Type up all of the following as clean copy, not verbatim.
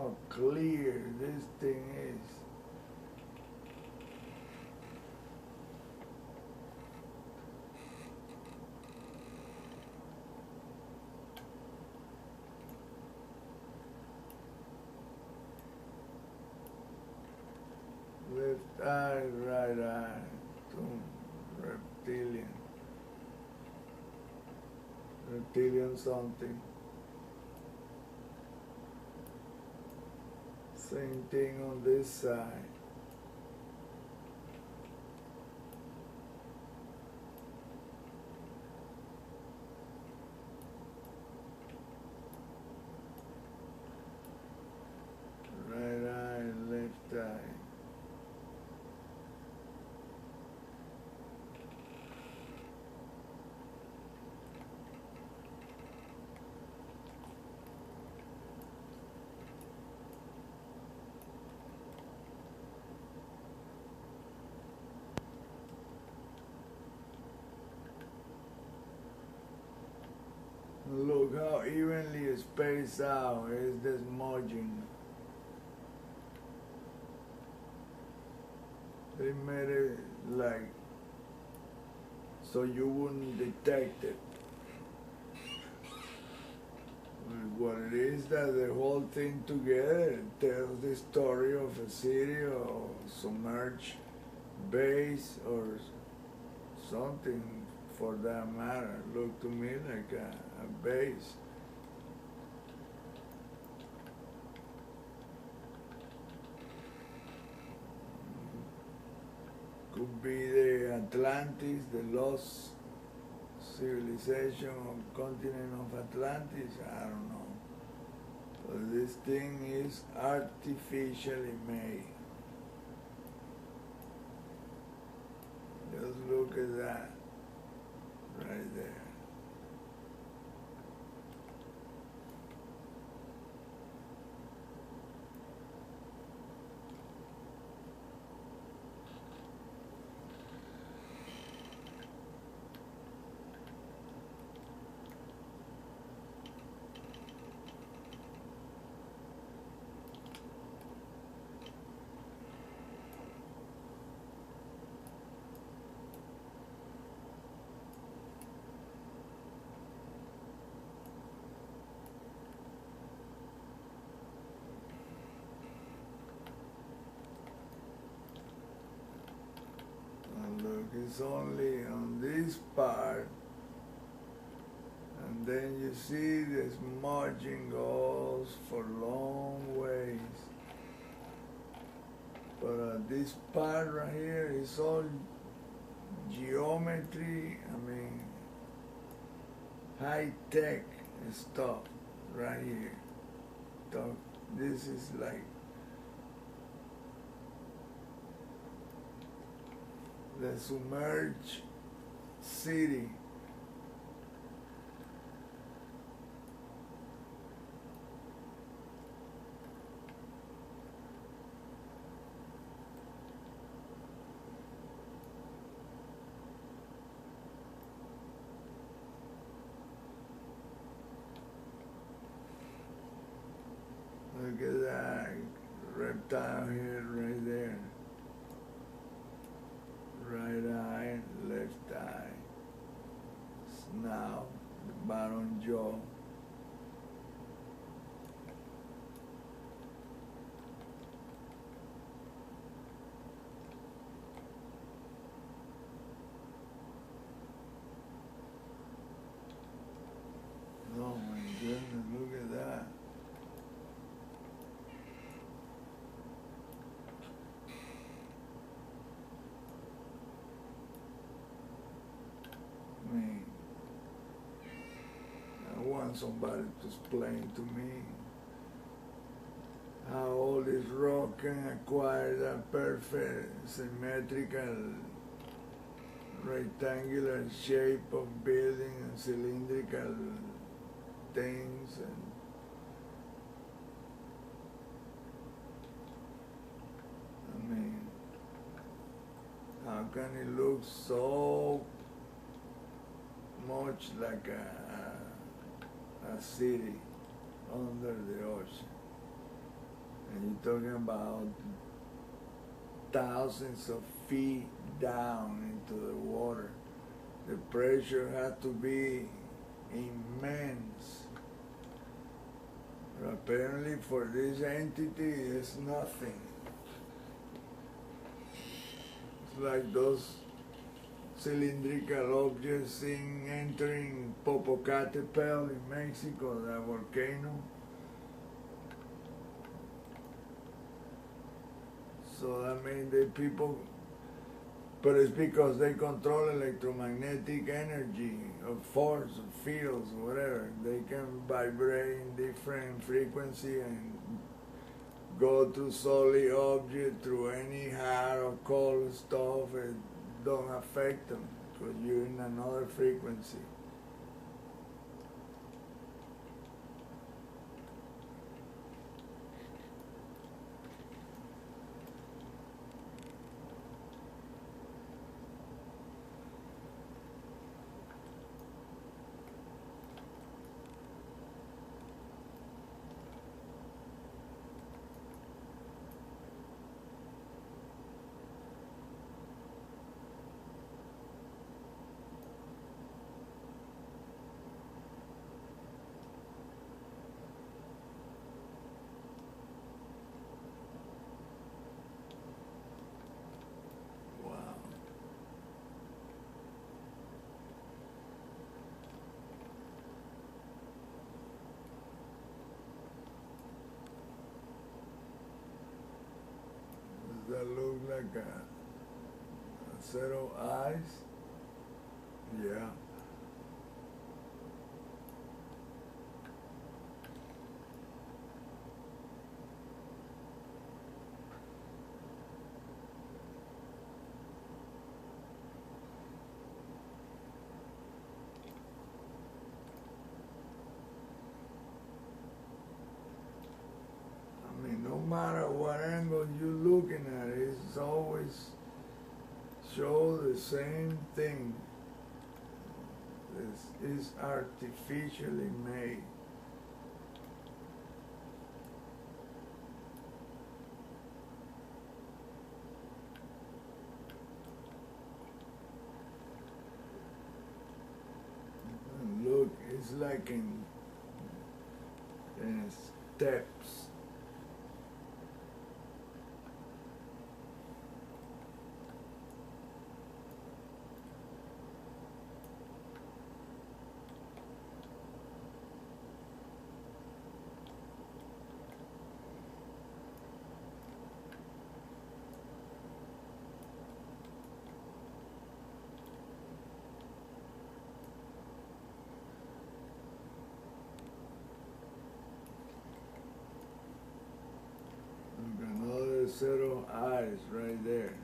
how clear this thing is. Left eye, right eye, boom, reptilian. Reptilian something. Same thing on this side. Right eye, left eye. Look how evenly spaced out is this smudging. They made it like so you wouldn't detect it. What it is that the whole thing together tells the story of a city or submerged base or something for that matter. Look to me like a base. Could be the Atlantis, the lost civilization or continent of Atlantis, I don't know. But this thing is artificially made. Just look at that, right there. Look, it's only on this part, and then you see this margin goes for long ways. But this part right here is all geometry, I mean, high-tech stuff right here. So this is like the submerged city. Look at that reptile here, right there. Right eye, left eye, snout, the bottom jaw. Oh my goodness, look at that. I want somebody to explain to me how all this rock can acquire that perfect symmetrical rectangular shape of building and cylindrical things, and I mean, how can it look so much like a city under the ocean? and you're talking about thousands of feet down into the water. The pressure had to be immense. But apparently for this entity, it's nothing. It's like those cylindrical objects entering Popocatépetl in Mexico, that volcano. So that means the people, but it's because they control electromagnetic energy, or force, or fields, or whatever. They can vibrate in different frequency and go to solid object through any hard or cold stuff. It don't affect them because you're in another frequency. That look like a set of eyes? Yeah. I mean, no matter what angle you're looking at, it's always show the same thing. This is artificially made. And look, it's like in steps. Another set of eyes right there.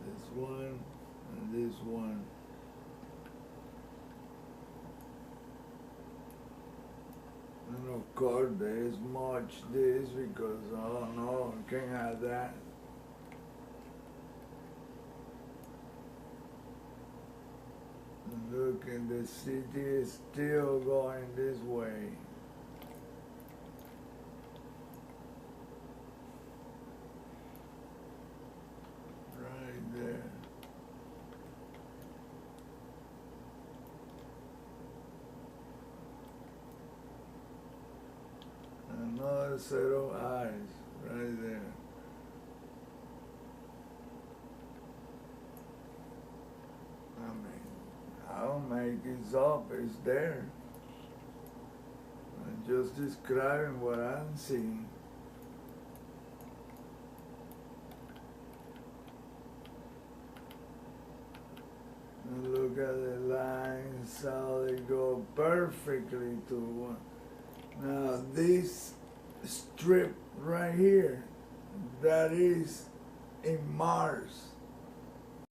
This one and this one. And of course there is much this because, oh no, I can't have that. Look, and the city is still going this way. Right there. Another set of eyes right there. I mean, I don't make it up, it's there. I'm just describing what I'm seeing. And look at the lines, how they go perfectly to one. Now this strip right here, that is in Mars.